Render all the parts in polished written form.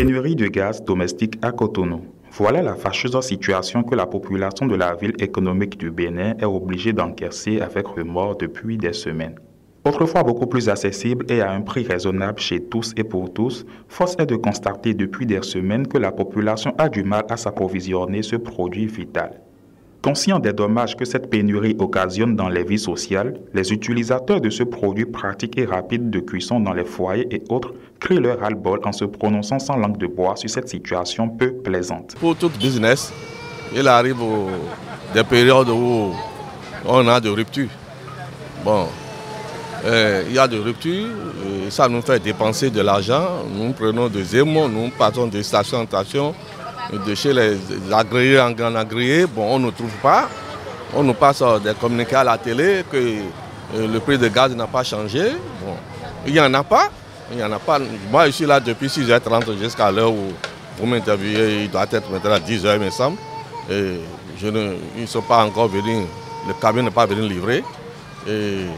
Pénurie de gaz domestique à Cotonou. Voilà la fâcheuse situation que la population de la ville économique du Bénin est obligée d'encaisser avec remords depuis des semaines. Autrefois beaucoup plus accessible et à un prix raisonnable chez tous et pour tous, force est de constater depuis des semaines que la population a du mal à s'approvisionner ce produit vital. Conscients des dommages que cette pénurie occasionne dans les vies sociales, les utilisateurs de ce produit pratique et rapide de cuisson dans les foyers et autres crient leur ras-le-bol en se prononçant sans langue de bois sur cette situation peu plaisante. Pour tout business, il arrive des périodes où on a de ruptures. Bon, il y a de ruptures, ça nous fait dépenser de l'argent. Nous prenons des émaux, nous partons de station en station. De chez les agréés en grand agréé, bon, on ne trouve pas. On nous passe des communiqués à la télé que le prix de gaz n'a pas changé. Bon, il n'y en a pas. Il y en a pas. Moi, je suis là depuis 6h30 jusqu'à l'heure où vous m'interviewez. Il doit être maintenant à 10h, il me semble. Et ils ne sont pas encore venus. Le camion n'est pas venu livrer. Et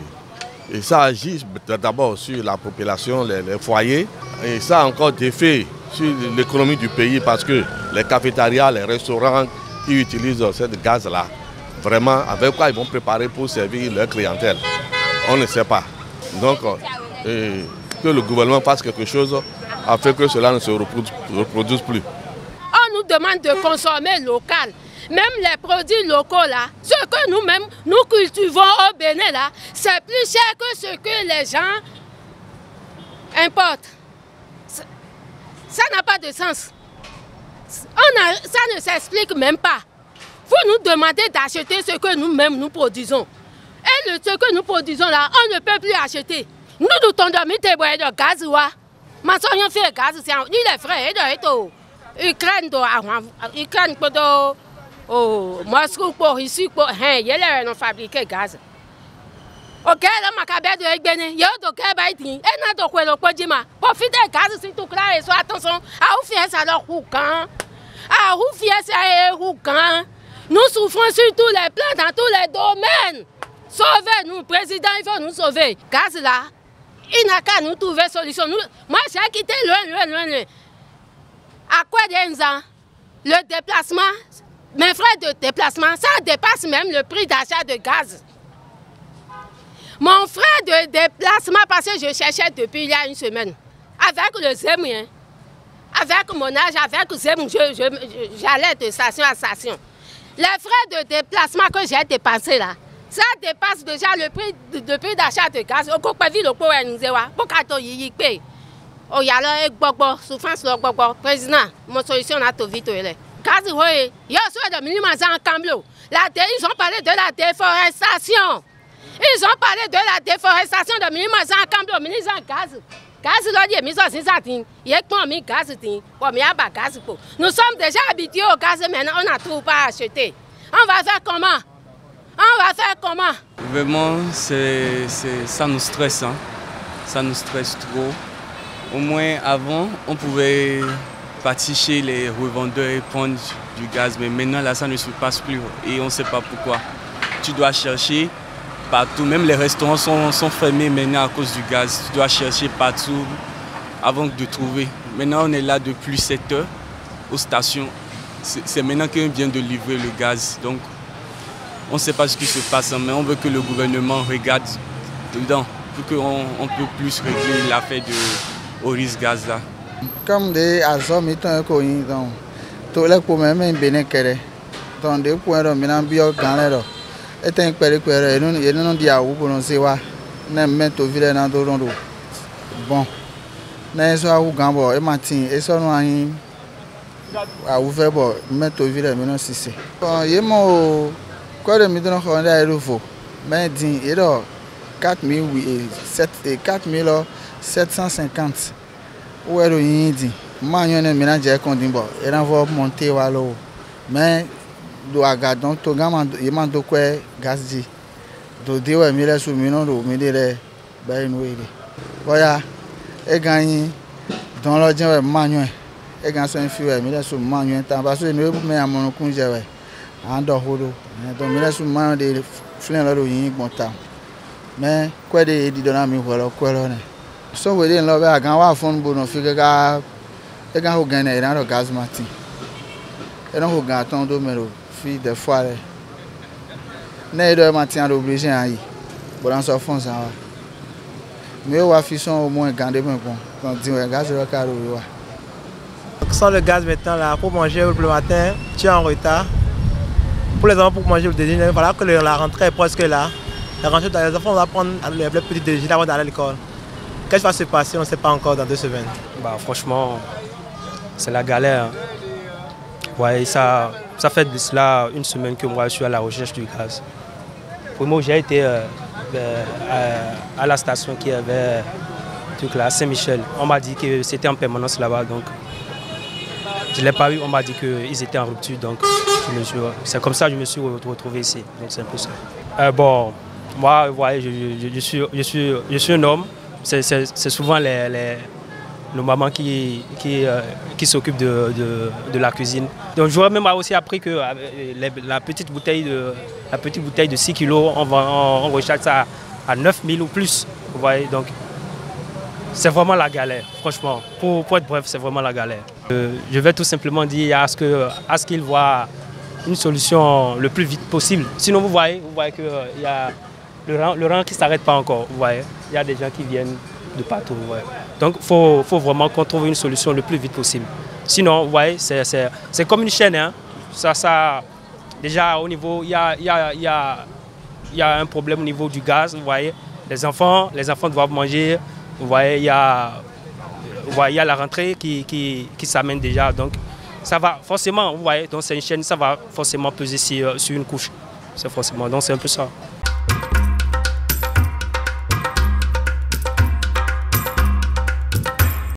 ça agit d'abord sur la population, les foyers. Et ça a encore des faits sur l'économie du pays parce que les cafétérias, les restaurants qui utilisent ce gaz-là, vraiment, avec quoi ils vont préparer pour servir leur clientèle, on ne sait pas. Donc, que le gouvernement fasse quelque chose afin que cela ne se reproduise plus. On nous demande de consommer local. Même les produits locaux, là, ce que nous-mêmes, nous cultivons au Bénin, là, c'est plus cher que ce que les gens importent. Ça n'a pas de sens. Ça ne s'explique même pas. Vous nous demandez d'acheter ce que nous-mêmes nous produisons. Et ce que nous produisons là, on ne peut plus acheter. Nous nous tendons de gaz. Mais ça, on fait gaz, il est frais. Ukraine, Moscou, pour ici, il y a fabriqué gaz. Ok, là, ma cabane de Bénin, il y a d'autres baïdins, et n'a d'autres le podima. Profitez gaz, si tout clair, et soit attention, à où faire ça leur roucan, à où faire ça roucan. Nous souffrons sur tous les plans, dans tous les domaines. Sauvez-nous, président, il faut nous sauver. Gaz là, il n'a qu'à nous trouver solution. Moi, j'ai quitté loin. À quoi des ans? Le déplacement, mes frais de déplacement, ça dépasse même le prix d'achat de gaz. Mon frais de déplacement, parce que je cherchais depuis il y a une semaine, avec le ZEM, avec mon âge, avec le ZEM, j'allais de station à station. Les frais de déplacement que j'ai dépensés là, ça dépasse déjà le prix d'achat de gaz. Au Copavi, le pot est nous pour qu'à y paye. Oh, y a là, souffrance, président, mon solution a tout vite. Gaz, oui, il y a soit de minimum en Camblo. Ils ont parlé de la déforestation. Ils ont parlé de la déforestation de minimum en Camblo, ministre gaz. Gaz, là, il y a mis en zizatine. Il y a mis gaz, gaz. Nous sommes déjà habitués au gaz, maintenant on n'a tout pas acheté. On va faire comment? Vraiment, ça nous stresse. Hein. Ça nous stresse trop. Au moins, avant, on pouvait partir chez les revendeurs et prendre du gaz. Mais maintenant, là, ça ne se passe plus. Et on ne sait pas pourquoi. Tu dois chercher partout. Même les restaurants sont fermés maintenant à cause du gaz. Tu dois chercher partout avant de trouver. Maintenant, on est là depuis 7 heures aux stations. C'est maintenant qu'on vient de livrer le gaz. Donc, on ne sait pas ce qui se passe, mais on veut que le gouvernement regarde dedans pour qu'on puisse plus régler l'affaire de Oris Gaz là. Comme des azom étant connu, donc tous les problèmes bénin kéré, donc des points de maintenant bio canero, est un péré et nous dit à vous pour nous voir, n'aime mettre au village dans le bon, n'est-ce pas ou gambo et matin et son nom à vous faire bon mettre au village maintenant si c'est. Bon, il mon quoi de maintenant on est à nouveau, mais dit il a 4750. Où est le Yindi? Moi, je ne ménage pas de bon. Et on va monter à l'eau. Mais, do agadon, to gamin, il m'a dit quoi, gazdi. Do dewa mille sous millions de milliers, ben oui. Voilà, et gagné dans le genre manuel. Et gagné son fille, mille sous manuel. Parce que nous, mais à mon congé, en dehors de. Donc, mille sous manuel de flin là, il bon temps. Mais, quoi de dit dans la mi voilà, quoi là. So we didn't love a gan wa phone bono figure Et quand on gagne, il y a le gaz matin. Et donc on gagne ton domaine, fille des fois. Ne doit matin obligé à y. Bon dans ce fond ça. Mais on va faire au moins garder bon. Quand dit le gaz le carreau. Sans le gaz maintenant là pour manger le matin, tu es en retard. Pour les enfants pour manger le déjeuner, voilà que la rentrée est presque là. La rentrée, les enfants vont prendre les petits déjeuners avant d'aller à l'école. Qu'est-ce qui va se passer? On ne sait pas encore dans 2 semaines. Bah, franchement, c'est la galère. Ouais, ça fait de cela 1 semaine que moi je suis à la recherche du gaz. Pour moi, j'ai été à la station qui avait à Saint-Michel. On m'a dit que c'était en permanence là-bas. Donc, je ne l'ai pas eu. On m'a dit qu'ils étaient en rupture. Donc, c'est comme ça que je me suis retrouvé ici. Donc, c'est un peu ça. Bon, moi, ouais, je suis un homme. C'est souvent nos mamans qui s'occupent de la cuisine. Donc j'aurais même aussi appris que la petite bouteille de 6 kg, on recharge ça à 9 000 ou plus. Vous voyez, donc c'est vraiment la galère, franchement. Pour être bref, c'est vraiment la galère. Je vais tout simplement dire à ce qu'ils voient une solution le plus vite possible. Sinon, vous voyez qu'il y a le rang qui ne s'arrête pas encore. Vous voyez, il y a des gens qui viennent de partout. Ouais. Donc il faut vraiment qu'on trouve une solution le plus vite possible. Sinon, vous voyez, c'est comme une chaîne. Hein. Déjà, au niveau, il y a un problème au niveau du gaz. Vous voyez, les enfants doivent manger. Vous voyez, il y a la rentrée qui s'amène déjà. Donc, ça va forcément, vous voyez, donc c'est une chaîne, ça va forcément peser sur une couche. C'est forcément, donc c'est un peu ça.